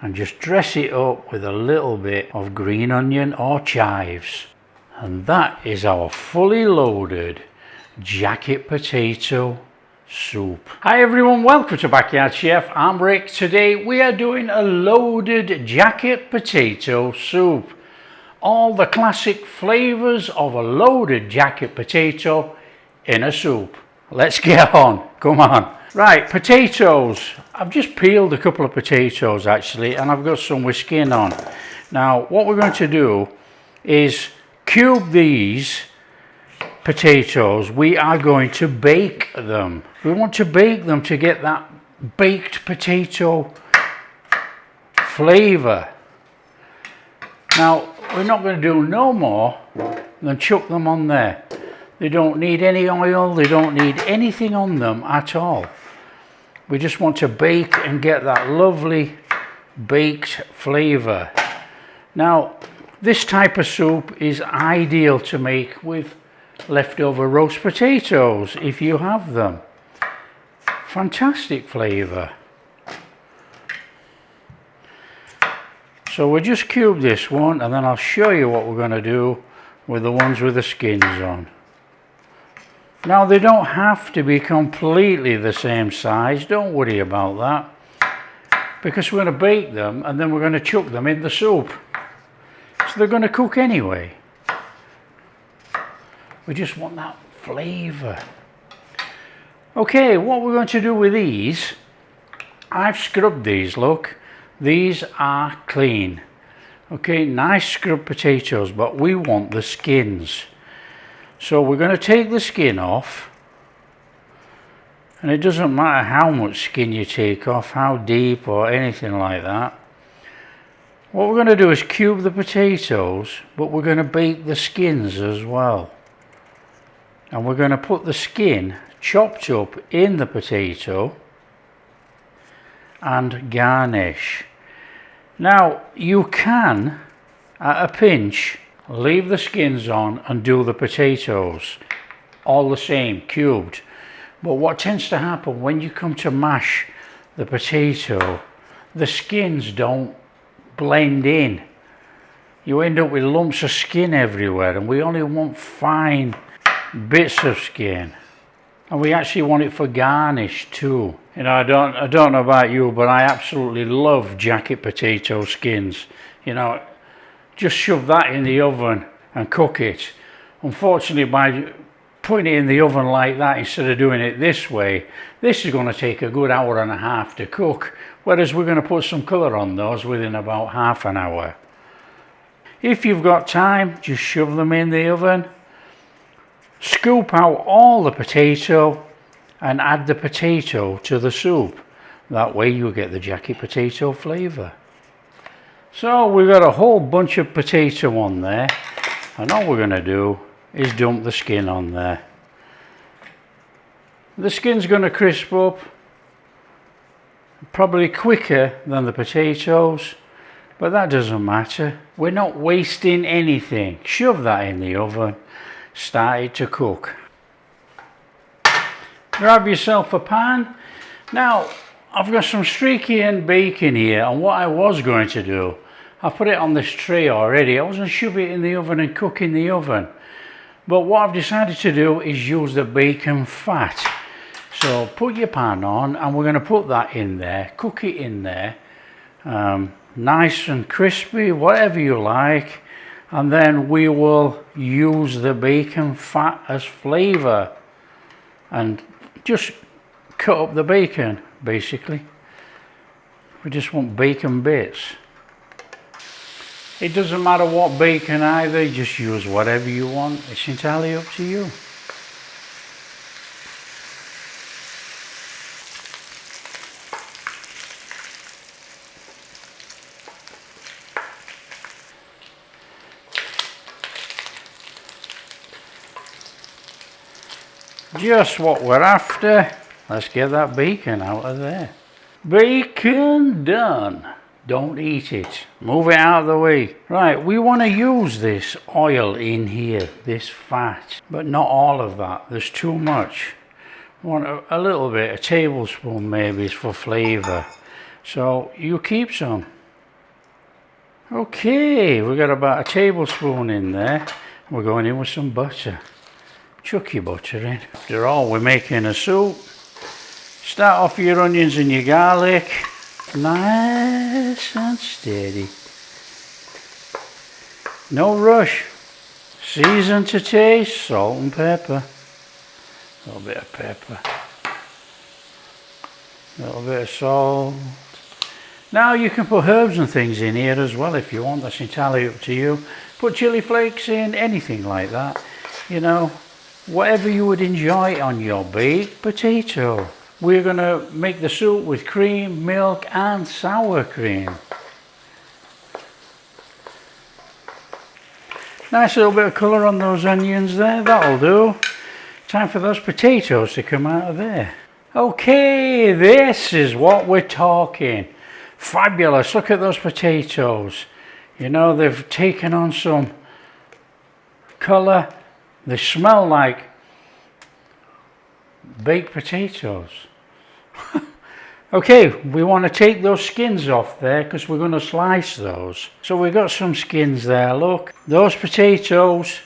and just dress it up with a little bit of green onion or chives. And that is our fully loaded jacket potato soup. Hi everyone, welcome to Backyard Chef. I'm Rick. Today we are doing a loaded jacket potato soup. All the classic flavors of a loaded jacket potato in a soup. Let's get on, come on. Right, potatoes. I've just peeled a couple of potatoes actually, and I've got some with skin on. Now what we're going to do is cube these potatoes. We are going to bake them. We want to bake them to get that baked potato flavor. Now we're not going to do no more than chuck them on there. They don't need any oil, they don't need anything on them at all. We just want to bake and get that lovely baked flavor. Now this type of soup is ideal to make with leftover roast potatoes if you have them. Fantastic flavor. So we'll just cube this one and then I'll show you what we're going to do with the ones with the skins on. Now they don't have to be completely the same size, don't worry about that, because we're going to bake them and then we're going to chuck them in the soup. So they're going to cook anyway. We just want that flavour. Okay, what we're going to do with these, I've scrubbed these, look. These are clean. Okay, nice scrubbed potatoes, but we want the skins. So we're going to take the skin off. And it doesn't matter how much skin you take off, how deep or anything like that. What we're going to do is cube the potatoes, but we're going to bake the skins as well. And we're going to put the skin chopped up in the potato and garnish. Now you can, at a pinch, leave the skins on and do the potatoes all the same, cubed. But what tends to happen when you come to mash the potato, the skins don't blend in. You end up with lumps of skin everywhere, and we only want fine bits of skin. And we actually want it for garnish too. You know, I don't know about you, but I absolutely love jacket potato skins. You know, just shove that in the oven and cook it. Unfortunately, by putting it in the oven like that instead of doing it this way, this is going to take a good hour and a half to cook, whereas we're going to put some colour on those within about half an hour. If you've got time, just shove them in the oven. Scoop out all the potato and add the potato to the soup. That way you'll get the jacket potato flavour. So we've got a whole bunch of potato on there, and all we're going to do is dump the skin on there. The skin's going to crisp up probably quicker than the potatoes, but that doesn't matter. We're not wasting anything. Shove that in the oven. Start it to cook. Grab yourself a pan. Now I've got some streaky end bacon here, and what I was going to do, I put it on this tray already. I was going to shove it in the oven and cook in the oven, but what I've decided to do is use the bacon fat. So put your pan on and we're going to put that in there, cook it in there, nice and crispy, whatever you like. And then we will use the bacon fat as flavour and just cut up the bacon, basically. We just want bacon bits. It doesn't matter what bacon either, just use whatever you want. It's entirely up to you. Just what we're after. Let's get that bacon out of there. Bacon done. Don't eat it. Move it out of the way. Right, we want to use this oil in here, this fat, but not all of that. There's too much. We want a little bit, a tablespoon maybe, for flavour. So you keep some. Okay, we've got about a tablespoon in there. We're going in with some butter. Chuck your butter in. After all, we're making a soup. Start off your onions and your garlic. Nice and steady. No rush. Season to taste, salt and pepper. A little bit of pepper. A little bit of salt. Now you can put herbs and things in here as well if you want. That's entirely up to you. Put chili flakes in, anything like that. You know, whatever you would enjoy on your baked potato. We're going to make the soup with cream, milk and sour cream. Nice little bit of colour on those onions there, that'll do. Time for those potatoes to come out of there. Okay, this is what we're talking. Fabulous, look at those potatoes. You know, they've taken on some colour. They smell like baked potatoes. Okay, we want to take those skins off there because we're going to slice those. So we've got some skins there, look. Those potatoes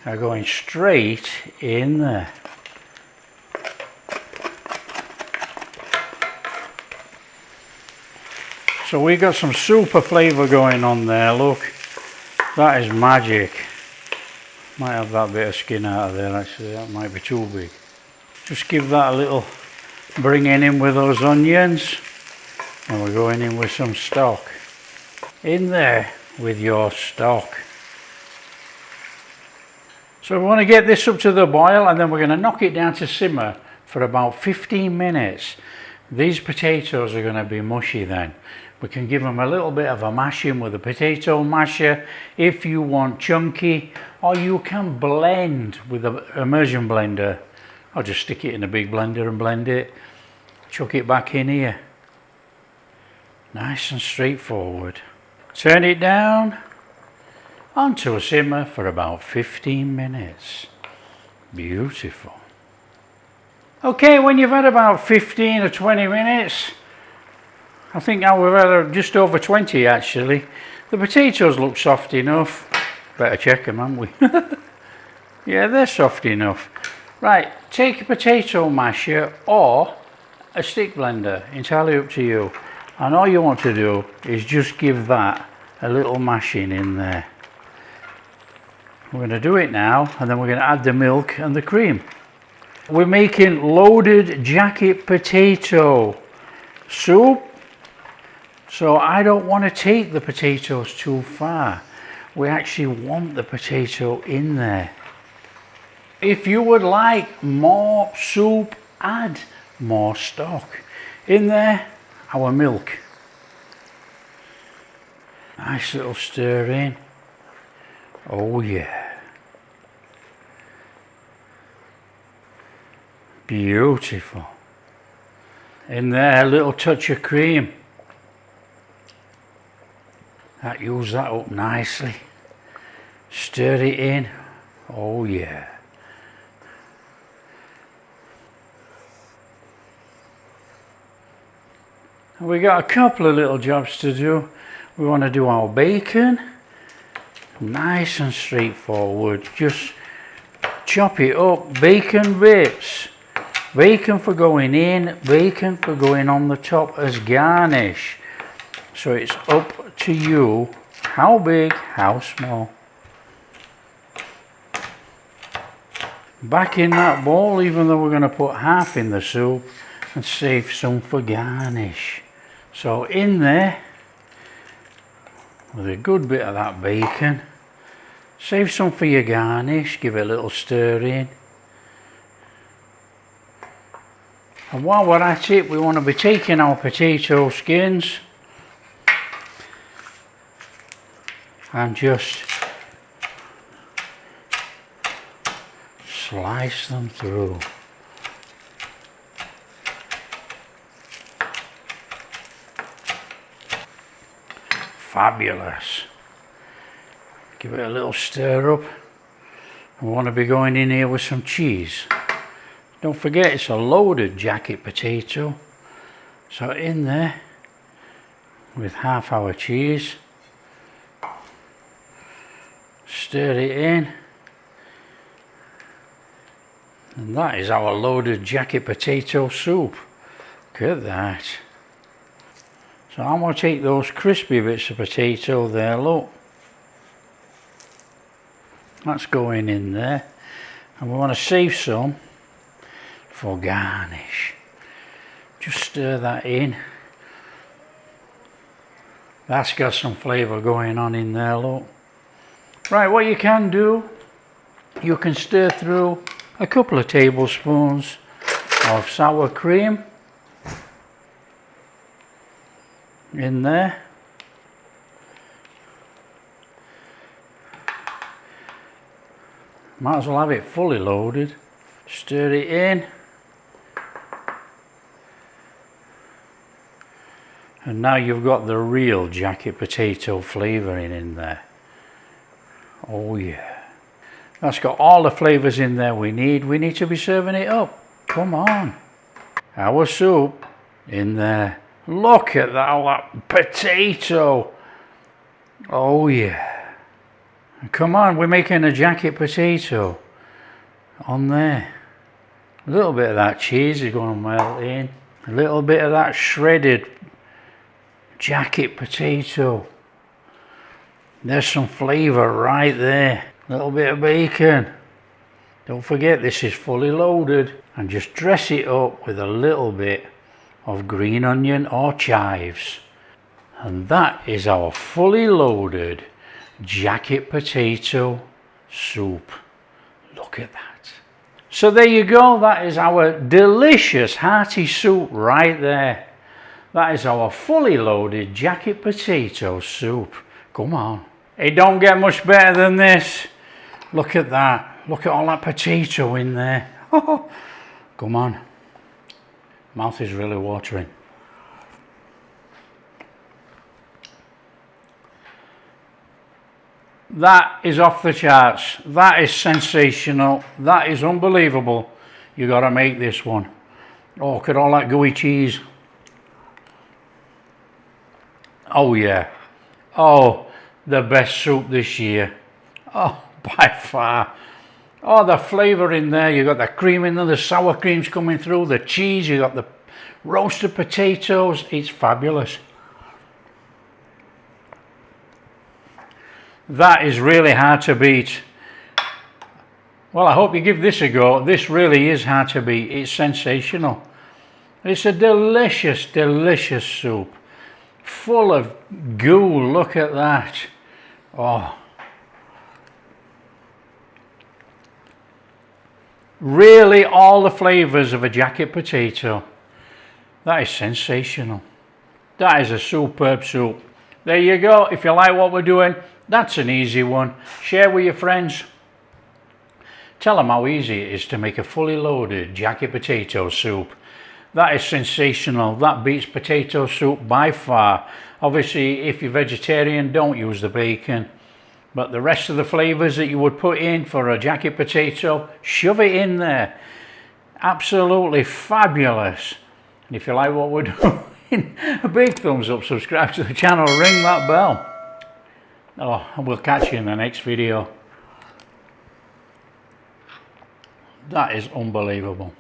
are going straight in there. So we got some super flavour going on there, look. That is magic. Might have that bit of skin out of there actually, that might be too big. Just give that a little bringing in with those onions. And we're going in with some stock. In there with your stock. So we want to get this up to the boil and then we're going to knock it down to simmer for about 15 minutes. These potatoes are going to be mushy then. We can give them a little bit of a mashing with a potato masher if you want chunky, or you can blend with an immersion blender. I'll just stick it in a big blender and blend it. Chuck it back in here. Nice and straightforward. Turn it down onto a simmer for about 15 minutes. Beautiful. Okay, when you've had about 15 or 20 minutes, I think now we've had just over 20 actually. The potatoes look soft enough. Better check them, haven't we? Yeah, they're soft enough. Right, take a potato masher or a stick blender, entirely up to you. And all you want to do is just give that a little mashing in there. We're going to do it now and then we're going to add the milk and the cream. We're making loaded jacket potato soup. So I don't want to take the potatoes too far. We actually want the potato in there. If you would like more soup, add more stock. In there, our milk. Nice little stir in. Oh yeah. Beautiful. In there, a little touch of cream. That use that up nicely. Stir it in. Oh yeah. And we got a couple of little jobs to do. We want to do our bacon. Nice and straightforward. Just chop it up. Bacon bits. Bacon for going in. Bacon for going on the top as garnish. So it's up to you. How big, how small. Back in that bowl, even though we're going to put half in the soup and save some for garnish. So in there, with a good bit of that bacon, save some for your garnish, give it a little stir in. And while we're at it, we want to be taking our potato skins and just slice them through. Fabulous. Give it a little stir up. We want to be going in here with some cheese. Don't forget it's a loaded jacket potato. So in there with half our cheese. Stir it in. And that is our loaded jacket potato soup. Look at that. So I'm going to take those crispy bits of potato there, look. That's going in there. And we want to save some for garnish. Just stir that in. That's got some flavour going on in there, look. Right, what you can do, you can stir through a couple of tablespoons of sour cream in there. Might as well have it fully loaded. Stir it in. And now you've got the real jacket potato flavouring in there. Oh yeah. That's got all the flavours in there we need. We need to be serving it up. Come on. Our soup in there. Look at that, all that potato. Oh yeah. Come on, we're making a jacket potato on there. A little bit of that cheese is going to melt in. A little bit of that shredded jacket potato. There's some flavour right there. A little bit of bacon. Don't forget this is fully loaded. And just dress it up with a little bit of green onion or chives. And that is our fully loaded jacket potato soup. Look at that. So there you go. That is our delicious hearty soup right there. That is our fully loaded jacket potato soup. Come on. It don't get much better than this. Look at that. Look at all that potato in there. Come on. Mouth is really watering. That is off the charts. That is sensational. That is unbelievable. You got to make this one. Oh, look at all that gooey cheese. Oh yeah. Oh, the best soup this year. Oh, by far. Oh, the flavour in there. You got the cream in there, the sour cream's coming through, the cheese, you got the roasted potatoes. It's fabulous. That is really hard to beat. Well, I hope you give this a go. This really is hard to beat. It's sensational. It's a delicious, delicious soup. Full of goo. Look at that. Oh. Really all the flavours of a jacket potato. That is sensational. That is a superb soup. There you go. If you like what we're doing, that's an easy one. Share with your friends. Tell them how easy it is to make a fully loaded jacket potato soup. That is sensational. That beats potato soup by far. Obviously, if you're vegetarian, don't use the bacon. But the rest of the flavours that you would put in for a jacket potato, shove it in there. Absolutely fabulous. And if you like what we're doing, a big thumbs up, subscribe to the channel, ring that bell. Oh, and we'll catch you in the next video. That is unbelievable.